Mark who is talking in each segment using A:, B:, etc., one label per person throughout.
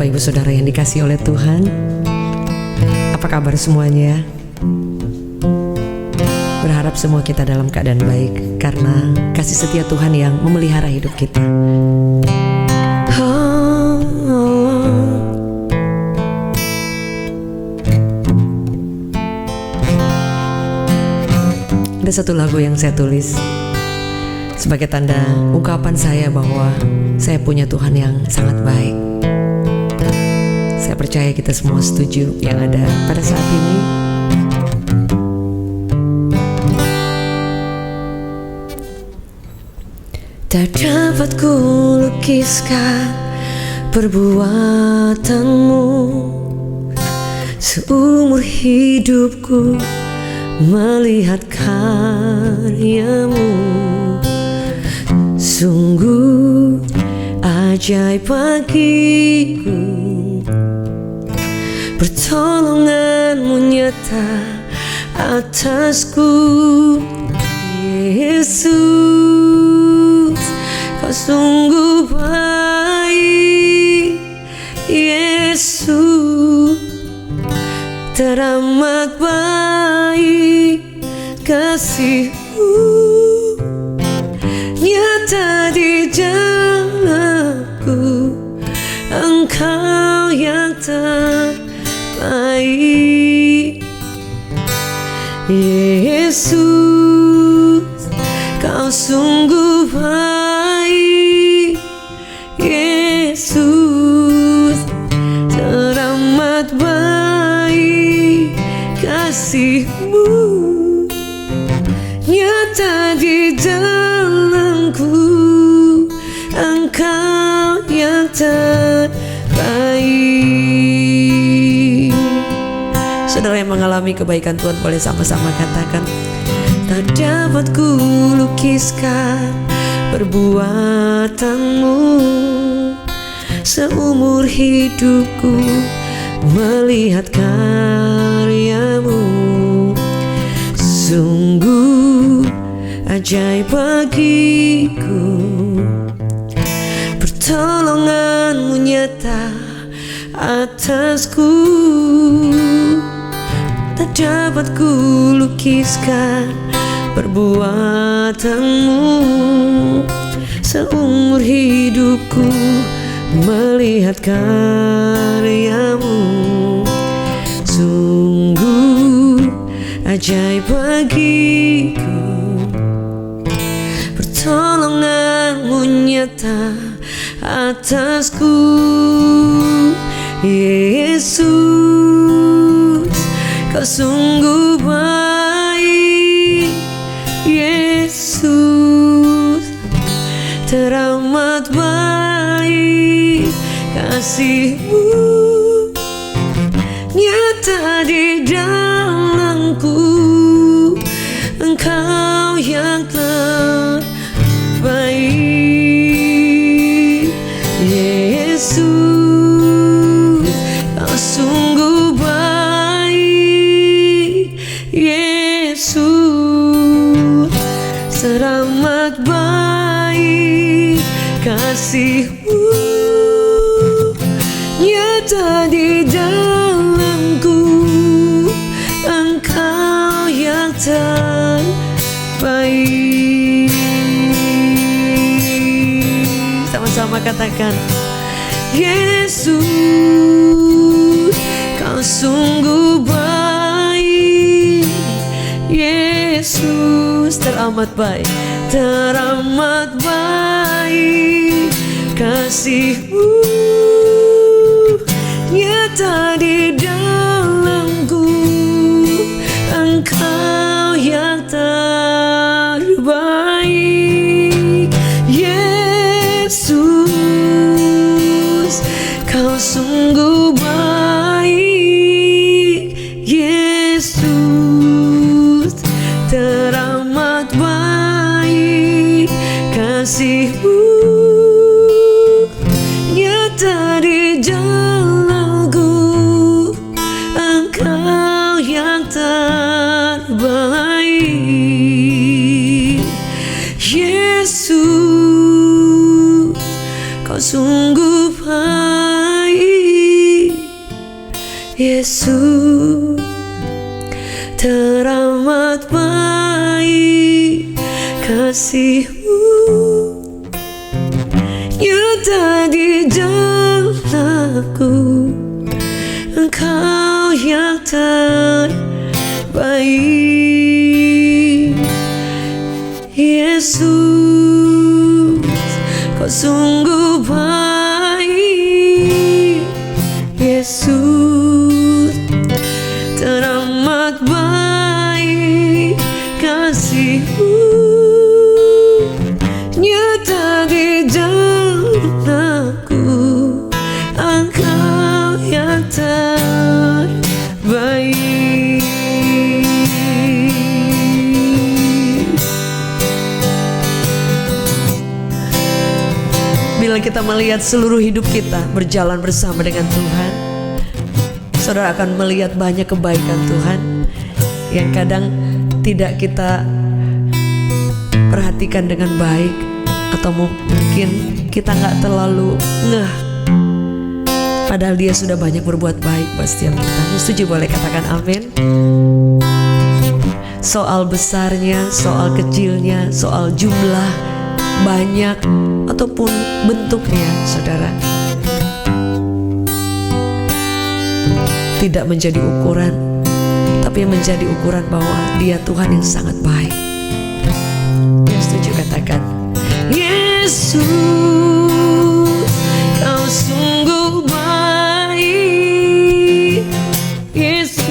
A: Bapak Ibu Saudara yang dikasihi oleh Tuhan, apa kabar semuanya? Berharap semua kita dalam keadaan baik karena kasih setia Tuhan yang memelihara hidup kita. Ada satu lagu yang saya tulis sebagai tanda ungkapan saya bahwa saya punya Tuhan yang sangat baik. Saya percaya kita semua setuju yang ada pada saat ini. Tak dapat ku lukiskan perbuatanmu seumur hidupku, melihat karyamu sungguh ajaib bagiku. Pertolonganmu nyata atasku, Yesus, kau sungguh baik. Yesus, teramat baik kasih-Mu, nyata di jalanku. Engkau yang terbaik. Yesus, kau sungguh baik. Yesus, teramat baik kasih-Mu, nyata di dalamku. Engkau yang terbaik. Saudara yang mengalami kebaikan Tuhan boleh sama-sama katakan, tak dapat ku lukiskan perbuatanmu seumur hidupku, melihat karyamu sungguh ajaib bagiku. Pertolonganmu nyata atasku, tak dapat ku lukiskan perbuatanmu seumur hidupku, melihat karyamu sungguh ajaib bagiku. Pertolonganmu nyata atasku, Yesus, kau sungguh baik. Yesus, teramat baik kasih-Mu, nyata di dalamku. Engkau yang terbaik. Yesus, kau sungguh baik. Yesus, teramat baik kasih-Mu, nyata di dalamku. Engkau yang terbaik. Sama-sama katakan, Yesus, kau sungguh baik. Yesus, teramat baik, teramat baik kasih-Mu, nyata di dalamku. Engkau yang terbaik. Yesus, kau sungguh baik. Yesus, teramat baik kasih-Mu, nyata di jalanku. Engkau yang terbaik. Yesus, kau sungguh baik. Yesus, teramat baik kasih-Mu, nyata di dalamku. Engkau yang terbaik. Yesus, Kau sungguh baik. Yesus, teramat baik kasih-Mu, nyata di dalamku. Engkau yang terbaik. Bila kita melihat seluruh hidup kita berjalan bersama dengan Tuhan, saudara akan melihat banyak kebaikan Tuhan yang kadang tidak kita perhatikan dengan baik, atau mungkin kita gak terlalu ngeh, padahal Dia sudah banyak berbuat baik buat setiap kita. Setuju? Boleh katakan amin. Soal besarnya, soal kecilnya, soal jumlah banyak ataupun bentuknya, saudara, tidak menjadi ukuran, tapi menjadi ukuran bahwa Dia Tuhan yang sangat baik. Yang setuju katakan, Yesus, Kau sungguh baik. Yesus,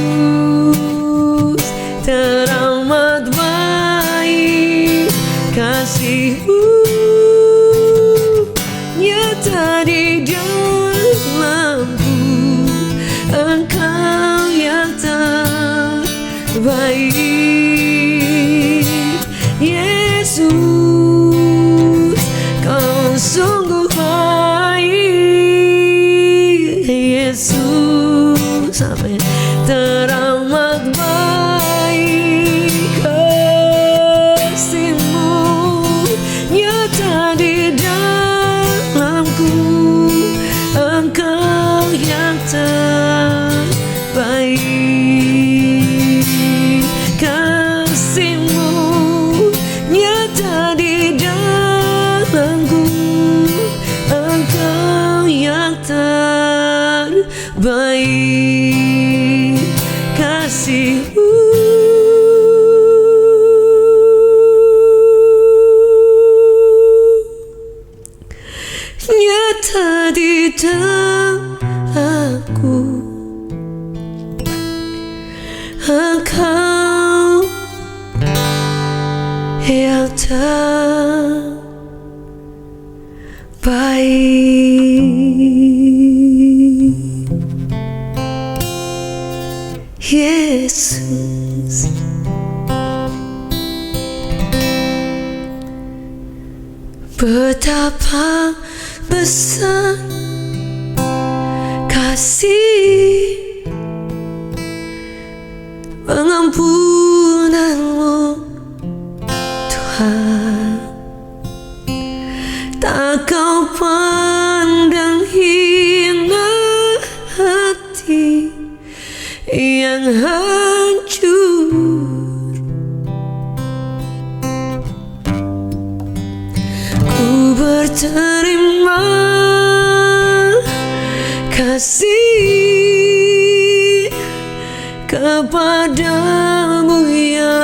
A: teramat baik kasih-Mu, nyata di dalamku. Engkau yang terbaik. Yesus, Kau sungguh baik. Yesus, amin, teramat baik kasih-Mu, nyata di dalamku. Engkau yang terbaik. Kasih-Mu nyata di dalamku. Engkau yang terbaik. Kasih-Mu nyata di dalamku. Engkau yang terbaik. Yesus, betapa besar kasih pengampunan-Mu, Tuhan. Tak Kau pandang hina hati yang hancur. Ku berterima kasih kepadamu ya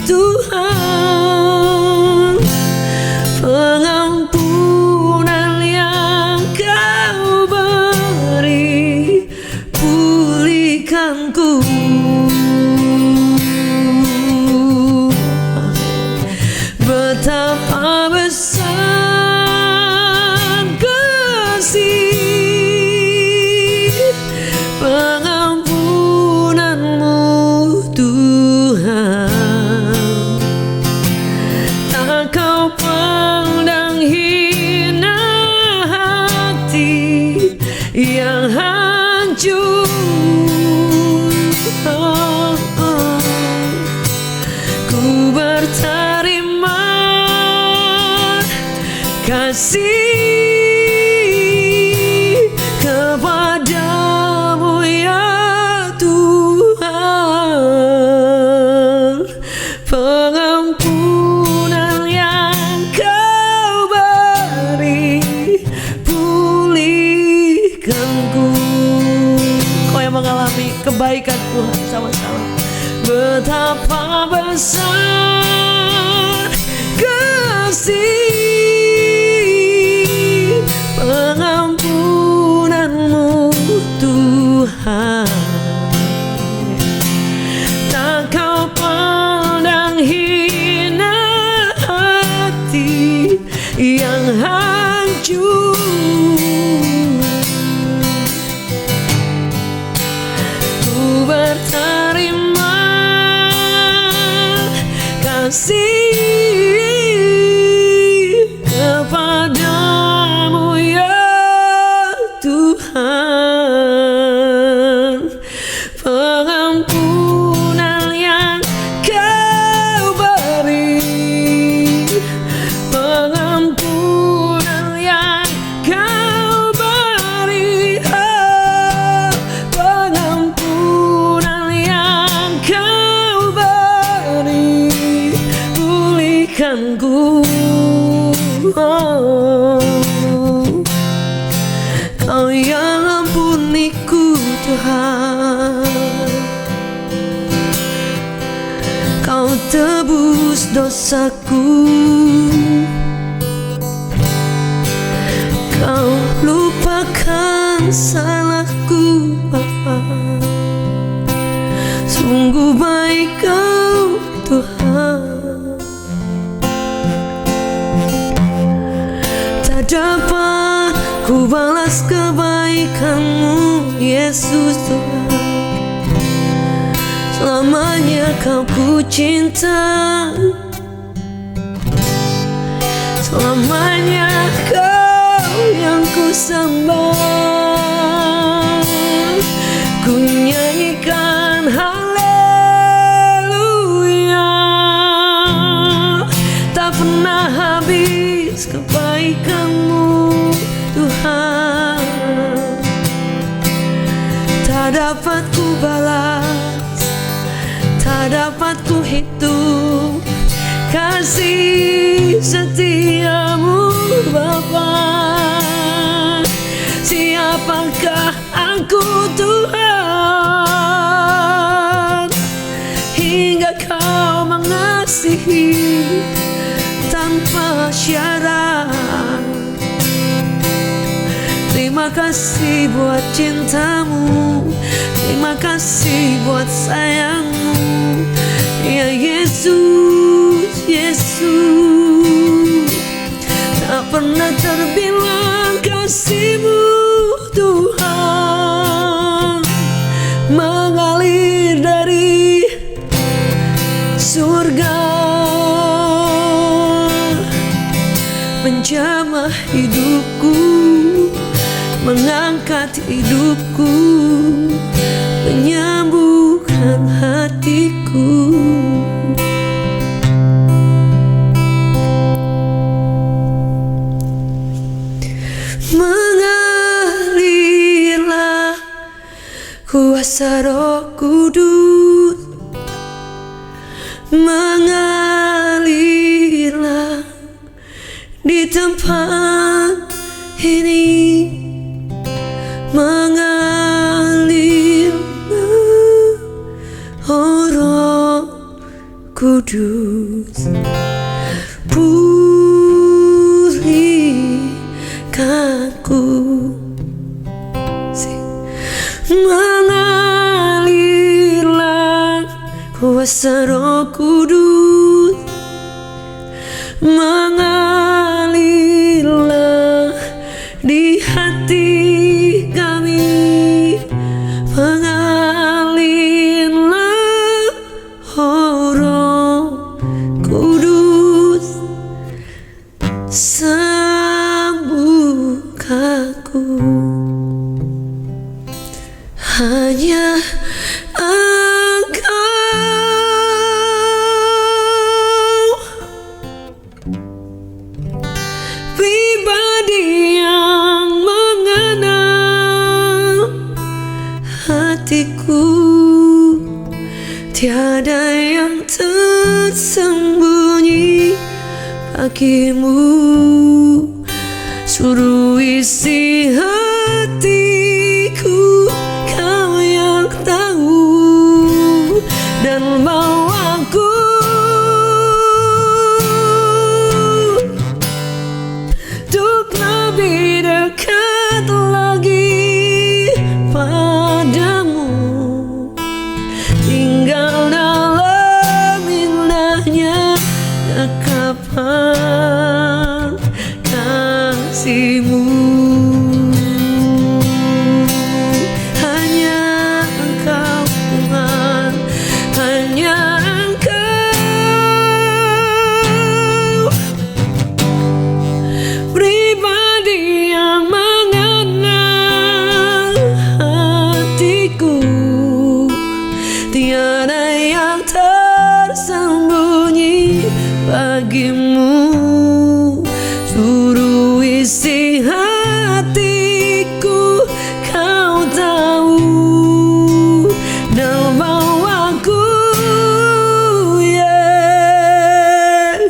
A: Tuhan. Pengampunan yang Kau beri, pulihkanku. Betapa besar kasih pengampunan-Mu, Tuhan. Tak Kau pandang hina hati yang hancur. Ku berterima kasih kepadamu ya pengampunan yang Kau beri, pulihkanku. Kau yang mengalami kebaikan Tuhan sama-sama. Betapa besar kasih pengampunanmu Tuhan. Tak Kau pandang hina hati yang hancur. Ku berterima kasih kepadamu ya Tuhan. Pengampunan yang Kau beri, pengampunan yang Kau beri, oh, pengampunan yang Kau beri, pulihkanku. Oh, Kau yang ampuniku Tuhan. Kau tebus dosaku, Kau lupakan salahku Bapa. Sungguh baik Kau Tuhan. Tak dapat ku balas kebaikan-Mu Yesus Tuhan. Selamanya Kau ku cinta, selamanya Kau yang ku sembah. Ku nyanyikan haleluya. Tak pernah habis kebaikan-Mu Tuhan. Tak dapat ku balas, tak dapat ku hitung kasih setia-Mu Bapa. Siapakah aku Tuhan, hingga Kau mengasihi tanpa syarat. Terima kasih buat cinta-Mu, terima kasih buat sayang-Mu ya Yesus, Yesus. Tak pernah terbilang kasih-Mu Tuhan, mengalir dari surga, menjamah hidupku, mengangkat hidupku, menyembuhkan hatiku. Mengalirlah kuasa Roh Kudus, mengalirlah di tempat ini, mengalirlah oh Roh Kudus. Pulihkanku, mengalirlah kuasa Roh Kudus, mengalirlah di hati kami, mengalirlah oh Roh Kudus, sembuhkanku. Hanya Engkau bagimu, suruh isi hatiku, kau yang tahu, dan bawaku untuk lebih dekat lagi padamu, tinggal dalam indahnya dekapan kasih-Mu. Hanya Engkau Tuhan, hanya Engkau pribadi yang mengenal hatiku, tiada yang tersembunyi bagimu, suruh isi hatiku, kau tahu, dan bawaku, yeah,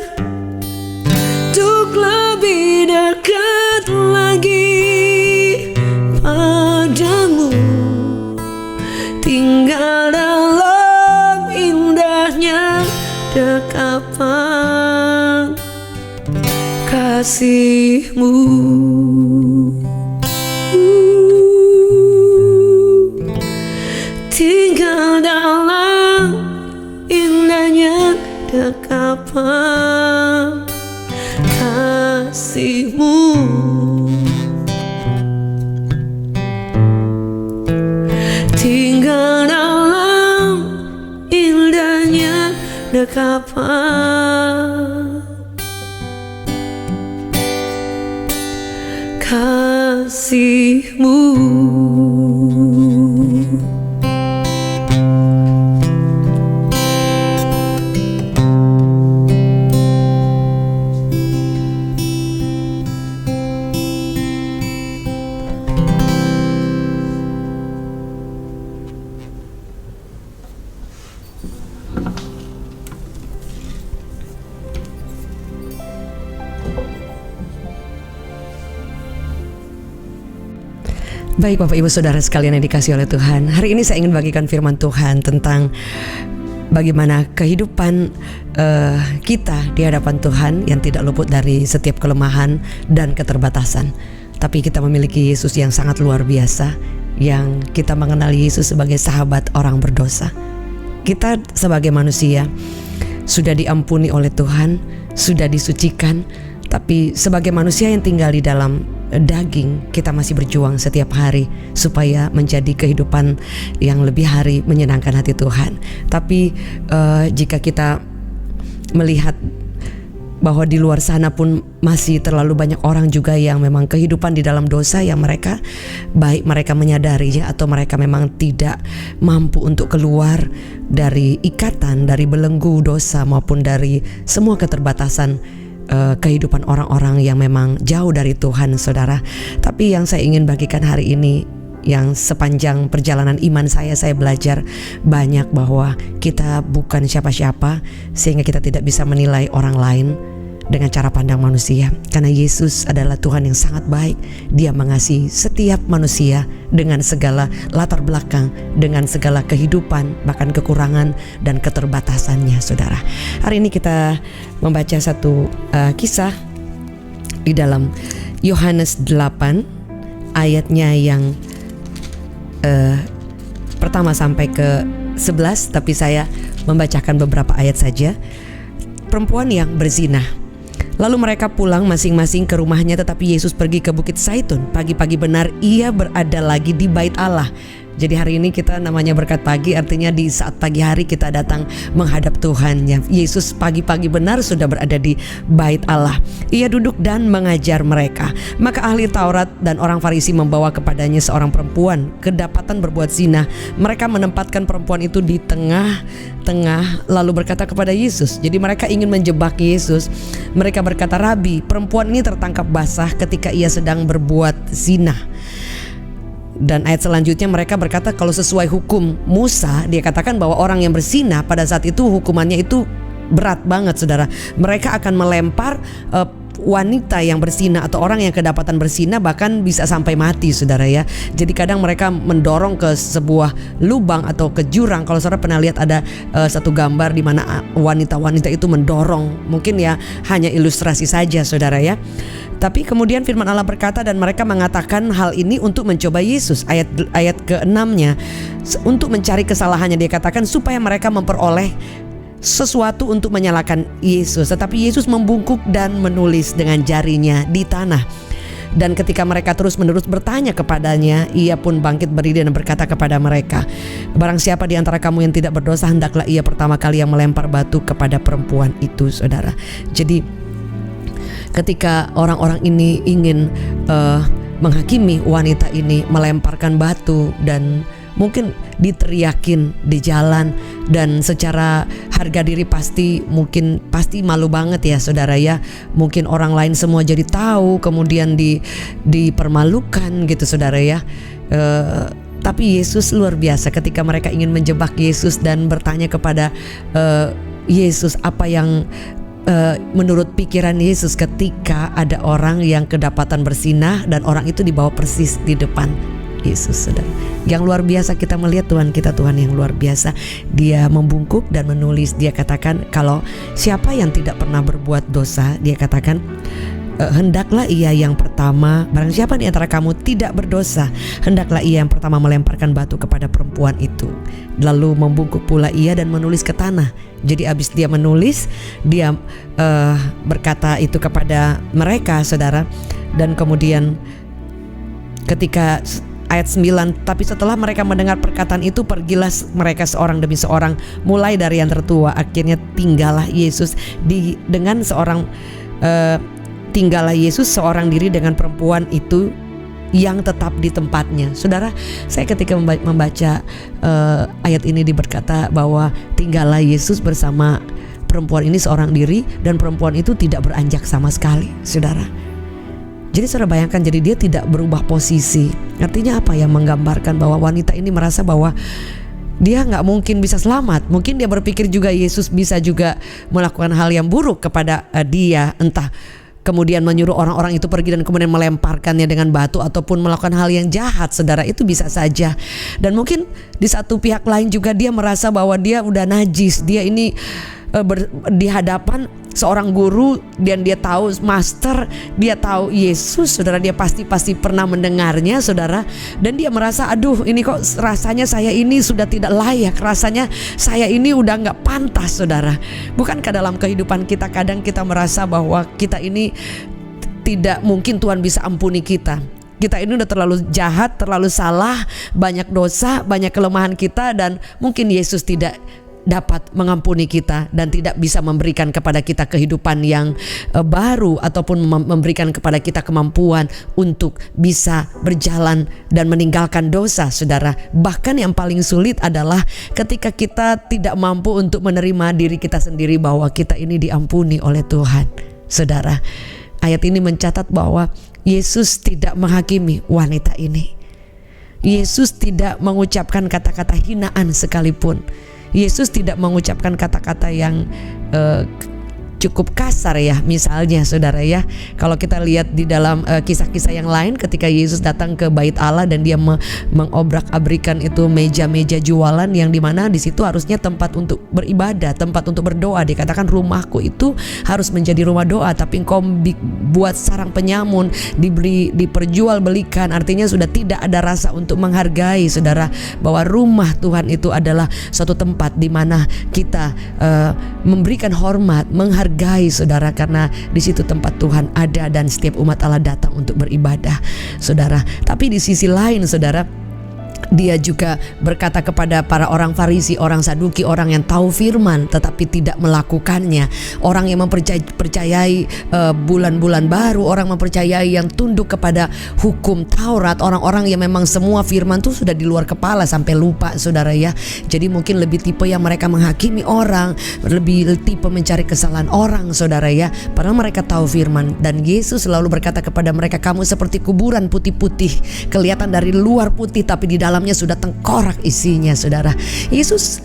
A: untuk lebih dekat lagi padamu, tinggal dalam indahnya dekapan kasih-Mu. Tinggal dalam indahnya dekapan kasih-Mu. Tinggal dalam indahnya dekapan kasih-Mu. Baik Bapak Ibu Saudara sekalian yang dikasihi oleh Tuhan, hari ini saya ingin bagikan firman Tuhan tentang bagaimana kehidupan kita di hadapan Tuhan yang tidak luput dari setiap kelemahan dan keterbatasan. Tapi kita memiliki Yesus yang sangat luar biasa, yang kita mengenali Yesus sebagai sahabat orang berdosa. Kita sebagai manusia sudah diampuni oleh Tuhan, sudah disucikan, tapi sebagai manusia yang tinggal di dalam daging, kita masih berjuang setiap hari supaya menjadi kehidupan yang lebih hari menyenangkan hati Tuhan. Tapi jika kita melihat bahwa di luar sana pun masih terlalu banyak orang juga yang memang kehidupan di dalam dosa, yang mereka baik mereka menyadarinya atau mereka memang tidak mampu untuk keluar dari ikatan, dari belenggu dosa maupun dari semua keterbatasan kehidupan orang-orang yang memang jauh dari Tuhan, saudara. Tapi yang saya ingin bagikan hari ini, yang sepanjang perjalanan iman saya belajar banyak bahwa kita bukan siapa-siapa sehingga kita tidak bisa menilai orang lain dengan cara pandang manusia, karena Yesus adalah Tuhan yang sangat baik. Dia mengasihi setiap manusia dengan segala latar belakang, dengan segala kehidupan, bahkan kekurangan dan keterbatasannya, saudara. Hari ini kita membaca satu kisah di dalam Yohanes 8 ayatnya yang pertama sampai ke 11, tapi saya membacakan beberapa ayat saja. Perempuan yang berzina. Lalu mereka pulang masing-masing ke rumahnya, tetapi Yesus pergi ke Bukit Zaitun. Pagi-pagi benar ia berada lagi di bait Allah. Jadi hari ini kita namanya berkat pagi, artinya di saat pagi hari kita datang menghadap Tuhan. Yesus pagi-pagi benar sudah berada di bait Allah. Ia duduk dan mengajar mereka. Maka ahli Taurat dan orang Farisi membawa kepadanya seorang perempuan kedapatan berbuat zina. Mereka menempatkan perempuan itu di tengah-tengah lalu berkata kepada Yesus. Jadi mereka ingin menjebak Yesus. Mereka berkata, "Rabi, perempuan ini tertangkap basah ketika ia sedang berbuat zina." Dan ayat selanjutnya mereka berkata, kalau sesuai hukum Musa, dia katakan bahwa orang yang berzina pada saat itu hukumannya itu berat banget saudara. Mereka akan melempar wanita yang berzina atau orang yang kedapatan berzina, bahkan bisa sampai mati saudara ya. Jadi kadang mereka mendorong ke sebuah lubang atau ke jurang. Kalau saudara pernah lihat ada satu gambar di mana wanita-wanita itu mendorong, mungkin ya hanya ilustrasi saja saudara ya. Tapi kemudian firman Allah berkata, dan mereka mengatakan hal ini untuk mencoba Yesus. Ayat ke-6-nya, untuk mencari kesalahannya, dia katakan supaya mereka memperoleh sesuatu untuk menyalahkan Yesus. Tetapi Yesus membungkuk dan menulis dengan jarinya di tanah. Dan ketika mereka terus-menerus bertanya kepadanya, ia pun bangkit berdiri dan berkata kepada mereka, barang siapa di antara kamu yang tidak berdosa, hendaklah ia pertama kali yang melempar batu kepada perempuan itu saudara. Jadi ketika orang-orang ini ingin menghakimi wanita ini, melemparkan batu dan mungkin diteriakin di jalan, dan secara harga diri pasti malu banget ya saudara ya. Mungkin orang lain semua jadi tahu, kemudian dipermalukan gitu saudara ya. Tapi Yesus luar biasa ketika mereka ingin menjebak Yesus dan bertanya kepada Yesus apa yang menurut pikiran Yesus ketika ada orang yang kedapatan berzinah dan orang itu dibawa persis di depan Yesus saudara. Yang luar biasa kita melihat Tuhan kita, Tuhan yang luar biasa. Dia membungkuk dan menulis, dia katakan kalau siapa yang tidak pernah berbuat dosa, dia katakan hendaklah ia yang pertama, barang siapa di antara kamu tidak berdosa, hendaklah ia yang pertama melemparkan batu kepada perempuan itu. Lalu membungkuk pula ia dan menulis ke tanah. Jadi abis dia menulis, dia berkata itu kepada mereka saudara. Dan kemudian ketika ayat 9, tapi setelah mereka mendengar perkataan itu, pergilah mereka seorang demi seorang, mulai dari yang tertua. Akhirnya tinggallah Yesus tinggallah Yesus seorang diri dengan perempuan itu yang tetap di tempatnya. Saudara, saya ketika membaca ayat ini berkata bahwa tinggallah Yesus bersama perempuan ini seorang diri, dan perempuan itu tidak beranjak sama sekali saudara. Jadi saudara bayangkan, jadi dia tidak berubah posisi. Artinya apa ya? Menggambarkan bahwa wanita ini merasa bahwa dia gak mungkin bisa selamat. Mungkin dia berpikir juga Yesus bisa juga melakukan hal yang buruk kepada dia, entah kemudian menyuruh orang-orang itu pergi dan kemudian melemparkannya dengan batu, ataupun melakukan hal yang jahat saudara. Itu bisa saja. Dan mungkin di satu pihak lain juga dia merasa bahwa dia udah najis. Dia ini di hadapan seorang guru, dan dia tahu master, dia tahu Yesus saudara, dia pasti pernah mendengarnya saudara. Dan dia merasa aduh, ini kok rasanya saya ini sudah tidak layak, rasanya saya ini udah gak pantas saudara. Bukankah dalam kehidupan kita kadang kita merasa bahwa kita ini tidak mungkin Tuhan bisa ampuni kita. Kita ini udah terlalu jahat, terlalu salah, banyak dosa, banyak kelemahan kita, dan mungkin Yesus tidak dapat mengampuni kita dan tidak bisa memberikan kepada kita kehidupan yang baru, ataupun memberikan kepada kita kemampuan untuk bisa berjalan dan meninggalkan dosa saudara. Bahkan yang paling sulit adalah ketika kita tidak mampu untuk menerima diri kita sendiri bahwa kita ini diampuni oleh Tuhan saudara. Ayat ini mencatat bahwa Yesus tidak menghakimi wanita ini. Yesus tidak mengucapkan kata-kata hinaan sekalipun. Yesus tidak mengucapkan kata-kata yang cukup kasar ya, misalnya saudara ya. Kalau kita lihat di dalam kisah-kisah yang lain, ketika Yesus datang ke bait Allah dan dia mengobrak-abrikan itu meja-meja jualan, yang dimana di situ harusnya tempat untuk beribadah, tempat untuk berdoa. Dikatakan rumahku itu harus menjadi rumah doa, tapi engkau buat sarang penyamun, diperjualbelikan. Artinya sudah tidak ada rasa untuk menghargai saudara, bahwa rumah Tuhan itu adalah suatu tempat di mana kita memberikan hormat, menghargai saudara, karena di situ tempat Tuhan ada dan setiap umat Allah datang untuk beribadah saudara. Tapi di sisi lain saudara, dia juga berkata kepada para orang Farisi, orang Saduki, orang yang tahu firman tetapi tidak melakukannya, orang yang mempercayai bulan-bulan baru, orang mempercayai yang tunduk kepada hukum Taurat, orang-orang yang memang semua firman itu sudah di luar kepala sampai lupa saudara ya. Jadi mungkin lebih tipe yang mereka menghakimi orang, lebih tipe mencari kesalahan orang saudara ya, padahal mereka tahu firman. Dan Yesus selalu berkata kepada mereka, kamu seperti kuburan putih-putih, kelihatan dari luar putih tapi di dalamnya sudah tengkorak isinya saudara. Yesus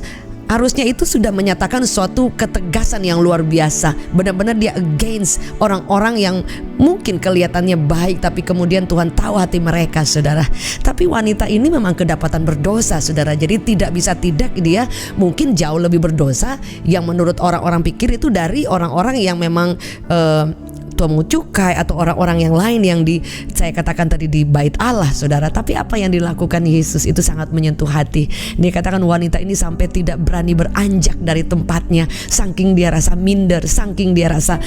A: Harusnya itu sudah menyatakan suatu ketegasan yang luar biasa. Benar-benar dia against orang-orang yang mungkin kelihatannya baik, tapi kemudian Tuhan tahu hati mereka, saudara. Tapi wanita ini memang kedapatan berdosa, saudara. Jadi tidak bisa tidak, dia mungkin jauh lebih berdosa yang menurut orang-orang pikir itu dari orang-orang yang memang tuanmu cukai atau orang-orang yang lain yang saya katakan tadi di bait Allah, saudara. Tapi apa yang dilakukan Yesus itu sangat menyentuh hati. Dia katakan wanita ini sampai tidak berani beranjak dari tempatnya, saking dia rasa minder, saking dia rasa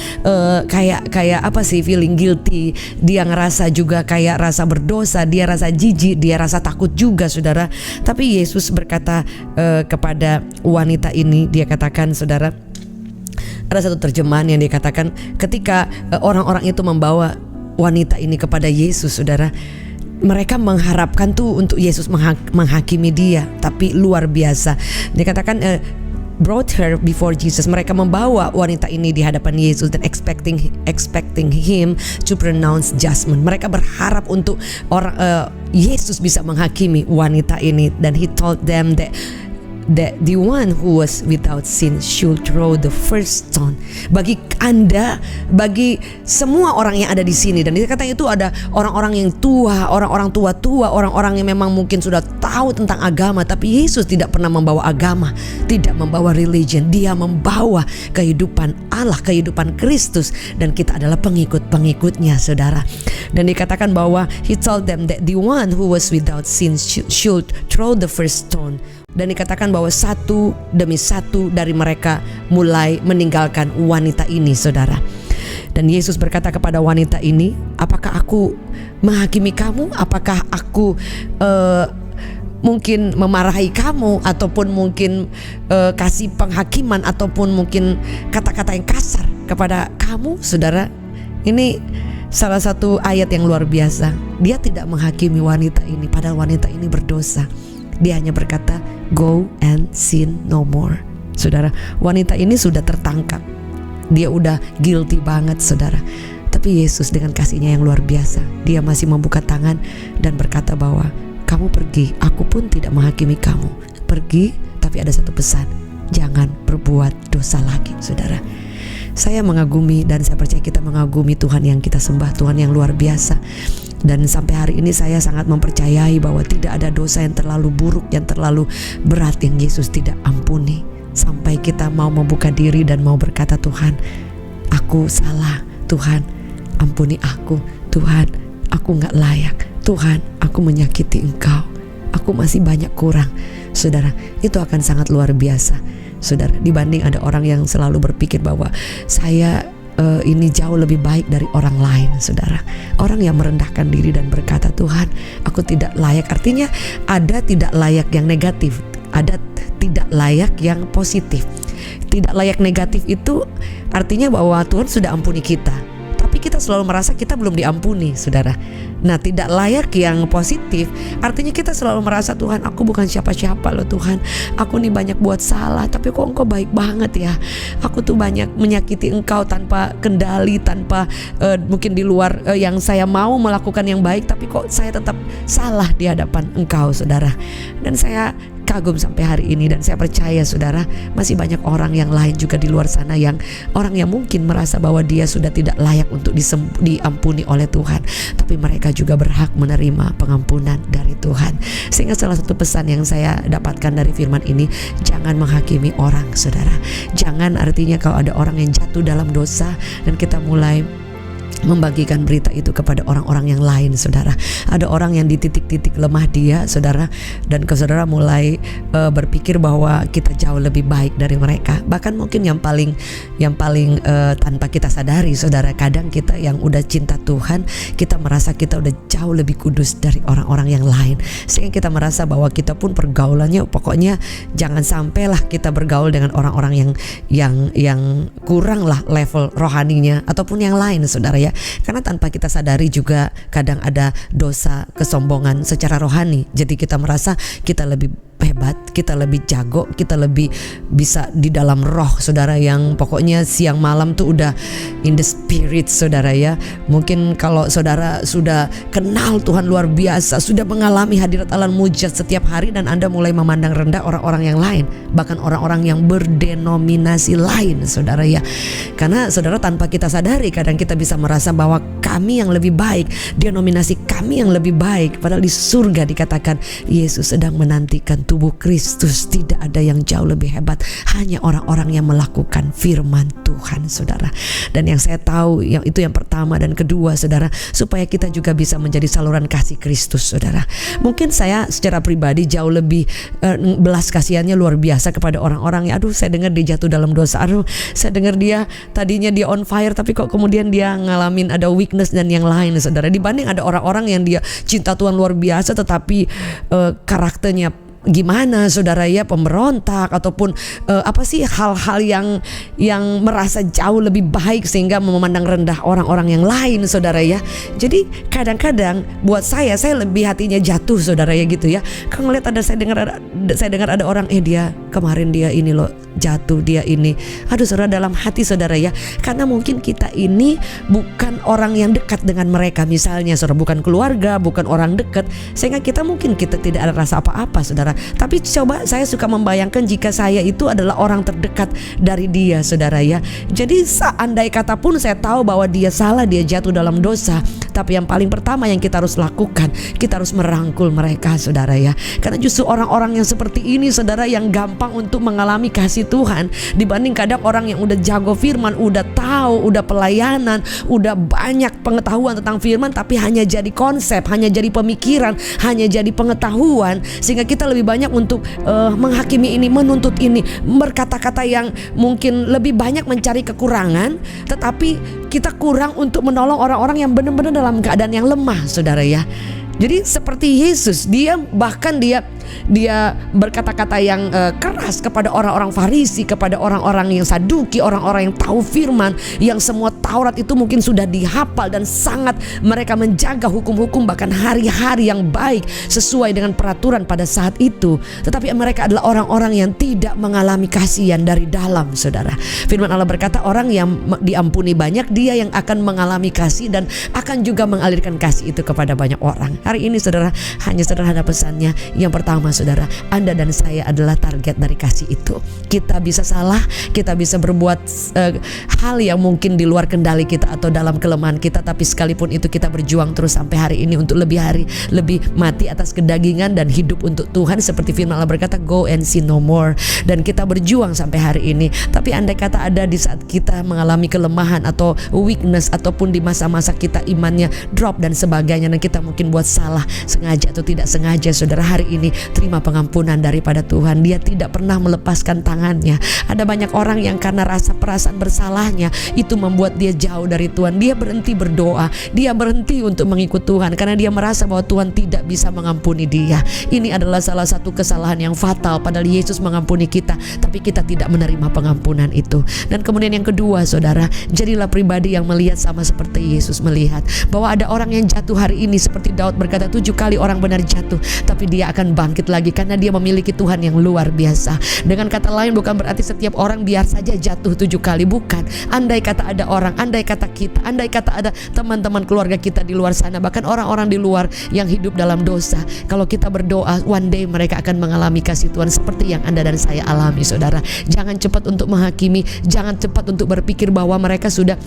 A: kayak apa sih, feeling guilty. Dia ngerasa juga kayak rasa berdosa, dia rasa jijik, dia rasa takut juga, saudara. Tapi Yesus berkata kepada wanita ini, dia katakan, saudara, ada satu terjemahan yang dikatakan ketika orang-orang itu membawa wanita ini kepada Yesus, saudara, mereka mengharapkan tuh untuk Yesus menghakimi dia, tapi luar biasa. Dikatakan brought her before Jesus. Mereka membawa wanita ini di hadapan Yesus dan expecting him to pronounce judgment. Mereka berharap untuk Yesus bisa menghakimi wanita ini, dan he told them that the one who was without sin should throw the first stone. Bagi Anda, bagi semua orang yang ada di sini, dan dikatakan itu ada orang-orang yang tua, orang-orang tua-tua, orang-orang yang memang mungkin sudah tahu tentang agama, tapi Yesus tidak pernah membawa agama, tidak membawa religion. Dia membawa kehidupan Allah, kehidupan Kristus, dan kita adalah pengikut-pengikutnya, saudara. Dan dikatakan bahwa he told them that the one who was without sin should throw the first stone. Dan dikatakan bahwa satu demi satu dari mereka mulai meninggalkan wanita ini, saudara. Dan Yesus berkata kepada wanita ini, apakah aku menghakimi kamu? Apakah aku mungkin memarahi kamu, ataupun mungkin kasih penghakiman, ataupun mungkin kata-kata yang kasar kepada kamu, saudara? Ini salah satu ayat yang luar biasa. Dia tidak menghakimi wanita ini, padahal wanita ini berdosa. Dia hanya berkata, go and sin no more. Saudara, wanita ini sudah tertangkap. Dia udah guilty banget, saudara. Tapi Yesus dengan kasihnya yang luar biasa, dia masih membuka tangan dan berkata bahwa kamu pergi, aku pun tidak menghakimi kamu. Pergi, tapi ada satu pesan, jangan berbuat dosa lagi, saudara. Saya mengagumi, dan saya percaya kita mengagumi Tuhan yang kita sembah, Tuhan yang luar biasa. Dan sampai hari ini saya sangat mempercayai bahwa tidak ada dosa yang terlalu buruk, yang terlalu berat yang Yesus tidak ampuni. Sampai kita mau membuka diri dan mau berkata, Tuhan, aku salah, Tuhan ampuni aku, Tuhan aku gak layak, Tuhan aku menyakiti Engkau, aku masih banyak kurang. Saudara, itu akan sangat luar biasa, saudara, dibanding ada orang yang selalu berpikir bahwa saya ini jauh lebih baik dari orang lain, saudara. Orang yang merendahkan diri dan berkata, Tuhan aku tidak layak. Artinya ada tidak layak yang negatif, ada tidak layak yang positif. Tidak layak negatif itu artinya bahwa Tuhan sudah ampuni kita, tapi kita selalu merasa kita belum diampuni, saudara. Nah, tidak layak yang positif artinya kita selalu merasa, Tuhan aku bukan siapa-siapa loh Tuhan, aku nih banyak buat salah, tapi kok Engkau baik banget ya. Aku tuh banyak menyakiti Engkau tanpa kendali, tanpa mungkin di luar yang saya mau melakukan yang baik, tapi kok saya tetap salah di hadapan Engkau, saudara. Dan saya kagum sampai hari ini, dan saya percaya, saudara, masih banyak orang yang lain juga di luar sana, yang orang yang mungkin merasa bahwa dia sudah tidak layak untuk diampuni oleh Tuhan, tapi mereka juga berhak menerima pengampunan dari Tuhan. Sehingga salah satu pesan yang saya dapatkan dari firman ini, jangan menghakimi orang, saudara. Jangan, artinya kalau ada orang yang jatuh dalam dosa dan kita mulai membagikan berita itu kepada orang-orang yang lain, saudara. Ada orang yang di titik-titik lemah dia, saudara, dan saudara mulai berpikir bahwa kita jauh lebih baik dari mereka. Bahkan mungkin yang paling tanpa kita sadari, saudara, kadang kita yang udah cinta Tuhan, kita merasa kita udah jauh lebih kudus dari orang-orang yang lain, sehingga kita merasa bahwa kita pun pergaulannya, pokoknya jangan sampailah kita bergaul dengan orang-orang yang kurang lah level rohaninya ataupun yang lain, saudara ya. Karena tanpa kita sadari juga kadang ada dosa kesombongan secara rohani. Jadi kita merasa kita lebih hebat, kita lebih jago, kita lebih bisa di dalam roh, saudara, yang pokoknya siang malam tuh udah in the spirit, saudara ya. Mungkin kalau saudara sudah kenal Tuhan luar biasa, sudah mengalami hadirat Allah mujizat setiap hari, dan Anda mulai memandang rendah orang-orang yang lain, bahkan orang-orang yang berdenominasi lain, saudara ya. Karena saudara, tanpa kita sadari kadang kita bisa merasa bahwa kami yang lebih baik, denominasi kami yang lebih baik. Padahal di surga dikatakan Yesus sedang menantikan tubuh Kristus, tidak ada yang jauh lebih hebat, hanya orang-orang yang melakukan firman Tuhan, saudara. Dan yang saya tahu yang itu yang pertama, dan kedua, saudara, supaya kita juga bisa menjadi saluran kasih Kristus, saudara. Mungkin saya secara pribadi jauh lebih belas kasihannya luar biasa kepada orang-orang yang, aduh, saya dengar dia jatuh dalam dosa, aduh, saya dengar dia tadinya dia on fire tapi kok kemudian dia ngalamin ada weakness dan yang lain, saudara. Dibanding ada orang-orang yang dia cinta Tuhan luar biasa tetapi karakternya gimana, saudara ya, pemberontak ataupun hal-hal yang merasa jauh lebih baik sehingga memandang rendah orang-orang yang lain, saudara ya. Jadi kadang-kadang buat saya lebih hatinya jatuh, saudara ya, gitu ya. Kalau ngeliat saya dengar ada orang, dia kemarin dia ini loh jatuh, dia ini, aduh, saudara, dalam hati saudara ya, karena mungkin kita ini bukan orang yang dekat dengan mereka, misalnya saudara, bukan keluarga, bukan orang dekat, sehingga kita tidak ada rasa apa-apa, saudara. Tapi coba saya suka membayangkan jika saya itu adalah orang terdekat dari dia, saudara ya. Jadi seandai kata pun saya tahu bahwa dia salah, dia jatuh dalam dosa, tapi yang paling pertama yang kita harus lakukan, kita harus merangkul mereka, saudara ya. Karena justru orang-orang yang seperti ini, saudara, yang gampang untuk mengalami kasih Tuhan, dibanding kadang orang yang udah jago firman, udah tahu, udah pelayanan, udah banyak pengetahuan tentang firman, tapi hanya jadi konsep, hanya jadi pemikiran, hanya jadi pengetahuan, sehingga kita lebih banyak untuk menghakimi ini, menuntut ini, berkata-kata yang mungkin lebih banyak mencari kekurangan, tetapi kita kurang untuk menolong orang-orang yang benar-benar dalam keadaan yang lemah, saudara ya. Jadi seperti Yesus, dia berkata-kata yang keras kepada orang-orang Farisi, kepada orang-orang yang Saduki, orang-orang yang tahu firman, yang semua Taurat itu mungkin sudah dihafal dan sangat mereka menjaga hukum-hukum, bahkan hari-hari yang baik sesuai dengan peraturan pada saat itu. Tetapi mereka adalah orang-orang yang tidak mengalami kasihan dari dalam, saudara. Firman Allah berkata, orang yang diampuni banyak, dia yang akan mengalami kasih dan akan juga mengalirkan kasih itu kepada banyak orang. Hari ini, saudara, hanya sederhana pesannya. Yang pertama, saudara, Anda dan saya adalah target dari kasih itu. Kita bisa salah, kita bisa berbuat hal yang mungkin di luar kendali kita atau dalam kelemahan kita, tapi sekalipun itu kita berjuang terus sampai hari ini untuk lebih mati atas kedagingan dan hidup untuk Tuhan, seperti firman Allah berkata, go and sin no more. Dan kita berjuang sampai hari ini. Tapi andai kata ada di saat kita mengalami kelemahan atau weakness, ataupun di masa-masa kita imannya drop dan sebagainya, dan kita mungkin buat salah sengaja atau tidak sengaja, saudara, hari ini terima pengampunan daripada Tuhan. Dia tidak pernah melepaskan tangannya. Ada banyak orang yang karena rasa perasaan bersalahnya itu membuat dia jauh dari Tuhan. Dia berhenti berdoa, dia berhenti untuk mengikut Tuhan karena dia merasa bahwa Tuhan tidak bisa mengampuni dia. Ini adalah salah satu kesalahan yang fatal. Padahal Yesus mengampuni kita, tapi kita tidak menerima pengampunan itu. Dan kemudian yang kedua, saudara, jadilah pribadi yang melihat sama seperti Yesus melihat, bahwa ada orang yang jatuh hari ini seperti Daud berkata, 7 kali orang benar jatuh, tapi dia akan bangkit lagi karena dia memiliki Tuhan yang luar biasa. Dengan kata lain, bukan berarti setiap orang biar saja jatuh 7 kali, bukan. Andai kata ada orang, andai kata kita, andai kata ada teman-teman keluarga kita di luar sana, bahkan orang-orang di luar yang hidup dalam dosa, kalau kita berdoa, one day mereka akan mengalami kasih Tuhan seperti yang Anda dan saya alami, saudara. Jangan cepat untuk menghakimi, jangan cepat untuk berpikir bahwa mereka sudah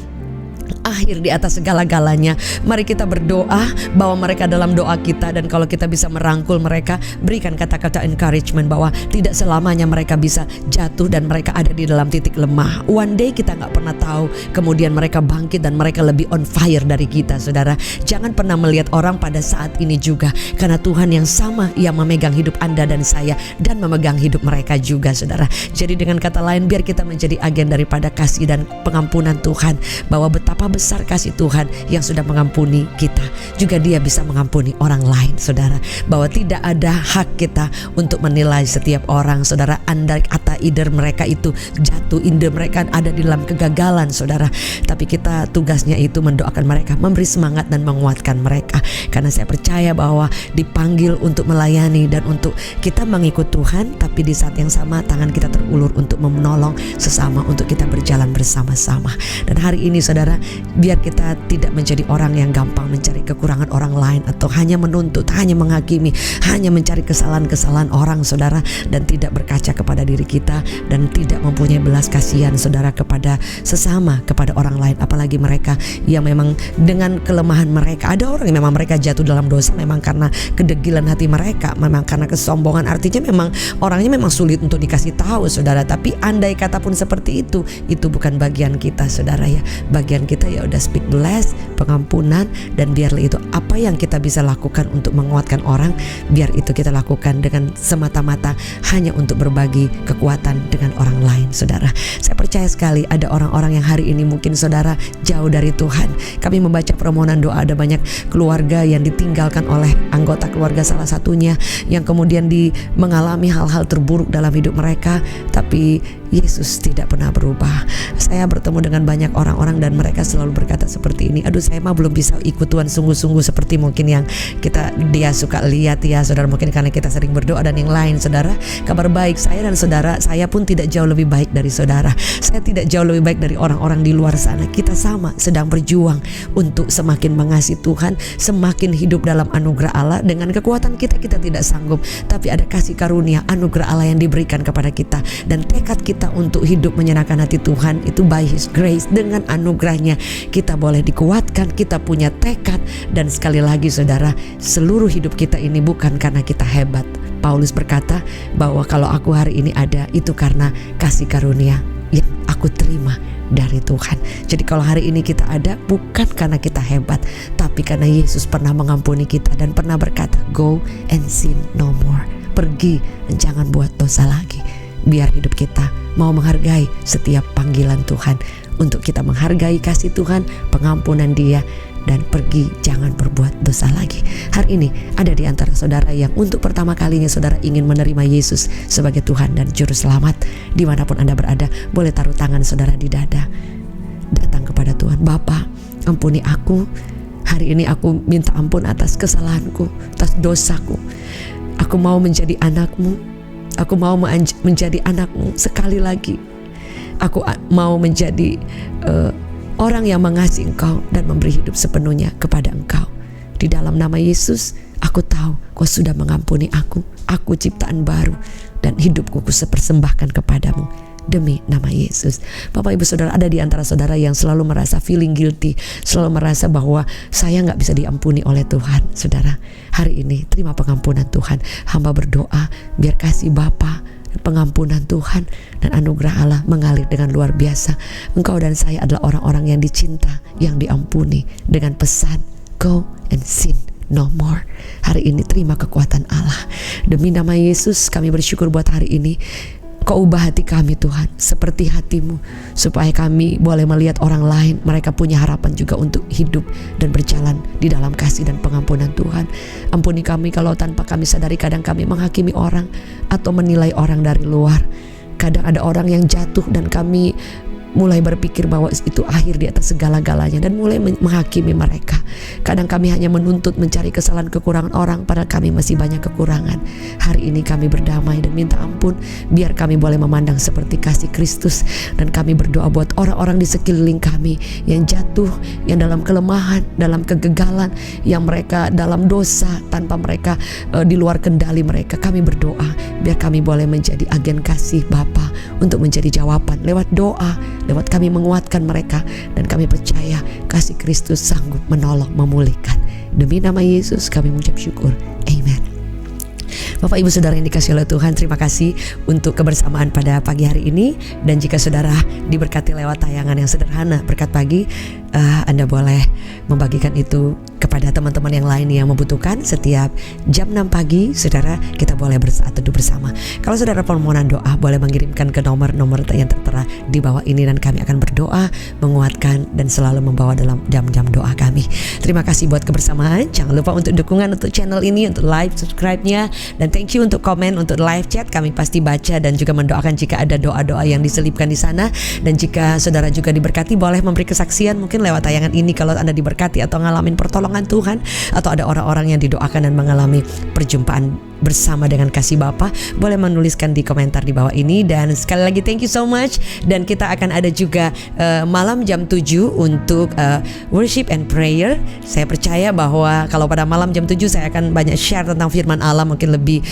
A: akhir di atas segala-galanya. Mari kita berdoa bahwa mereka dalam doa kita, dan kalau kita bisa merangkul mereka, berikan kata-kata encouragement bahwa tidak selamanya mereka bisa jatuh dan mereka ada di dalam titik lemah. One day kita gak pernah tahu, kemudian mereka bangkit dan mereka lebih on fire dari kita, saudara. Jangan pernah melihat orang pada saat ini juga, karena Tuhan yang sama yang memegang hidup Anda dan saya dan memegang hidup mereka juga, saudara. Jadi dengan kata lain, biar kita menjadi agen daripada kasih dan pengampunan Tuhan, bahwa betapa besar kasih Tuhan yang sudah mengampuni kita, juga Dia bisa mengampuni orang lain, saudara. Bahwa tidak ada hak kita untuk menilai setiap orang, saudara. Andai kata ide mereka itu jatuh, ide mereka ada di dalam kegagalan, saudara, tapi kita tugasnya itu mendoakan mereka, memberi semangat dan menguatkan mereka. Karena saya percaya bahwa dipanggil untuk melayani dan untuk kita mengikut Tuhan, tapi di saat yang sama tangan kita terulur untuk menolong sesama, untuk kita berjalan bersama-sama. Dan hari ini, saudara, biar kita tidak menjadi orang yang gampang mencari kekurangan orang lain, atau hanya menuntut, hanya menghakimi, hanya mencari kesalahan-kesalahan orang, saudara, dan tidak berkaca kepada diri kita, dan tidak mempunyai belas kasihan, saudara, kepada sesama, kepada orang lain. Apalagi mereka yang memang dengan kelemahan mereka, ada orang yang memang mereka jatuh dalam dosa memang karena kedegilan hati mereka, memang karena kesombongan. Artinya memang orangnya memang sulit untuk dikasih tahu, saudara. Tapi andai kata pun seperti itu bukan bagian kita, saudara ya. Bagian kita ya udah speak bless, pengampunan, dan biarlah itu apa yang kita bisa lakukan untuk menguatkan orang, biar itu kita lakukan dengan semata-mata hanya untuk berbagi kekuatan dengan orang lain, saudara. Saya percaya sekali ada orang-orang yang hari ini mungkin, saudara, jauh dari Tuhan. Kami membaca permohonan doa, ada banyak keluarga yang ditinggalkan oleh anggota keluarga salah satunya, yang kemudian mengalami hal-hal terburuk dalam hidup mereka, tapi Yesus tidak pernah berubah. Saya bertemu dengan banyak orang-orang dan mereka selalu berkata seperti ini, aduh saya mah belum bisa ikut Tuhan sungguh-sungguh seperti mungkin yang dia suka lihat ya, saudara, mungkin karena kita sering berdoa dan yang lain, saudara. Kabar baik, saya dan saudara, saya pun tidak jauh lebih baik dari saudara. Saya tidak jauh lebih baik dari orang-orang di luar sana. Kita sama sedang berjuang untuk semakin mengasihi Tuhan, semakin hidup dalam anugerah Allah. Dengan kekuatan kita tidak sanggup, tapi ada kasih karunia anugerah Allah yang diberikan kepada kita, dan tekad kita untuk hidup menyenangkan hati Tuhan itu by His grace. Dengan anugerahnya kita boleh dikuatkan, kita punya tekad, dan sekali lagi, saudara, seluruh hidup kita ini bukan karena kita hebat. Paulus berkata bahwa kalau aku hari ini ada, itu karena kasih karunia yang aku terima dari Tuhan. Jadi kalau hari ini kita ada, bukan karena kita hebat, tapi karena Yesus pernah mengampuni kita dan pernah berkata, go and sin no more. Pergi dan jangan buat dosa lagi. Biar hidup kita mau menghargai setiap panggilan Tuhan, untuk kita menghargai kasih Tuhan, pengampunan Dia, dan pergi jangan berbuat dosa lagi. Hari ini ada di antara saudara yang untuk pertama kalinya saudara ingin menerima Yesus sebagai Tuhan dan Juru Selamat. Dimanapun Anda berada, boleh taruh tangan saudara di dada, datang kepada Tuhan. Bapa, ampuni aku. Hari ini aku minta ampun atas kesalahanku, atas dosaku. Aku mau menjadi anak-Mu. Aku mau menjadi anak-Mu sekali lagi. Aku mau menjadi orang yang mengasihi Engkau dan memberi hidup sepenuhnya kepada Engkau. Di dalam nama Yesus, aku tahu Kau sudah mengampuni aku. Aku ciptaan baru dan hidupku kupersembahkan kepadamu. Demi nama Yesus. Bapak Ibu Saudara, ada di antara saudara yang selalu merasa feeling guilty, selalu merasa bahwa saya gak bisa diampuni oleh Tuhan. Saudara, hari ini terima pengampunan Tuhan. Hamba berdoa biar kasih Bapa, pengampunan Tuhan dan anugerah Allah mengalir dengan luar biasa. Engkau dan saya adalah orang-orang yang dicinta, yang diampuni, dengan pesan go and sin no more. Hari ini terima kekuatan Allah. Demi nama Yesus kami bersyukur buat hari ini. Kau ubah hati kami Tuhan seperti hati-Mu, supaya kami boleh melihat orang lain, mereka punya harapan juga untuk hidup dan berjalan di dalam kasih dan pengampunan Tuhan. Ampuni kami kalau tanpa kami sadari kadang kami menghakimi orang atau menilai orang dari luar. Kadang ada orang yang jatuh dan kami mulai berpikir bahwa itu akhir di atas segala-galanya dan mulai menghakimi mereka. Kadang kami hanya menuntut mencari kesalahan kekurangan orang, padahal kami masih banyak kekurangan. Hari ini kami berdamai dan minta ampun, biar kami boleh memandang seperti kasih Kristus. Dan kami berdoa buat orang-orang di sekeliling kami yang jatuh, yang dalam kelemahan, dalam kegagalan, yang mereka dalam dosa tanpa mereka di luar kendali mereka. Kami berdoa biar kami boleh menjadi agen kasih Bapa untuk menjadi jawaban lewat doa, lewat kami menguatkan mereka, dan kami percaya kasih Kristus sanggup menolong, memulihkan. Demi nama Yesus kami mengucap syukur. Amen. Bapak Ibu Saudara yang dikasihi oleh Tuhan, terima kasih untuk kebersamaan pada pagi hari ini. Dan jika saudara diberkati lewat tayangan yang sederhana Berkat Pagi, Anda boleh membagikan itu kepada teman-teman yang lain yang membutuhkan. Setiap jam 6 pagi, saudara, kita boleh bersatu bersama. Kalau saudara permohonan doa, boleh mengirimkan ke nomor-nomor yang tertera di bawah ini, dan kami akan berdoa, menguatkan, dan selalu membawa dalam jam-jam doa kami. Terima kasih buat kebersamaan. Jangan lupa untuk dukungan untuk channel ini, untuk like, subscribe-nya, dan thank you untuk komen, untuk live chat. Kami pasti baca dan juga mendoakan jika ada doa-doa yang diselipkan di sana. Dan jika saudara juga diberkati, boleh memberi kesaksian mungkin lewat tayangan ini kalau Anda diberkati atau ngalamin pertolongan Tuhan, atau ada orang-orang yang didoakan dan mengalami perjumpaan bersama dengan kasih Bapa, boleh menuliskan di komentar di bawah ini. Dan sekali lagi thank you so much. Dan kita akan ada juga malam jam 7 untuk worship and prayer. Saya percaya bahwa kalau pada malam jam 7 saya akan banyak share tentang firman Allah, mungkin lebih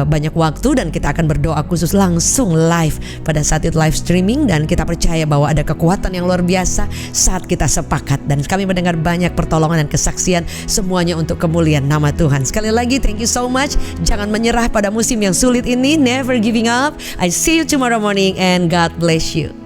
A: banyak waktu, dan kita akan berdoa khusus langsung live pada saat itu, live streaming. Dan kita percaya bahwa ada kekuatan yang luar biasa saat kita sepakat, dan kami mendengar banyak pertolongan dan kesaksian, semuanya untuk kemuliaan nama Tuhan. Sekali lagi thank you so much. Jangan menyerah pada musim yang sulit ini. Never giving up. I see you tomorrow morning, and God bless you.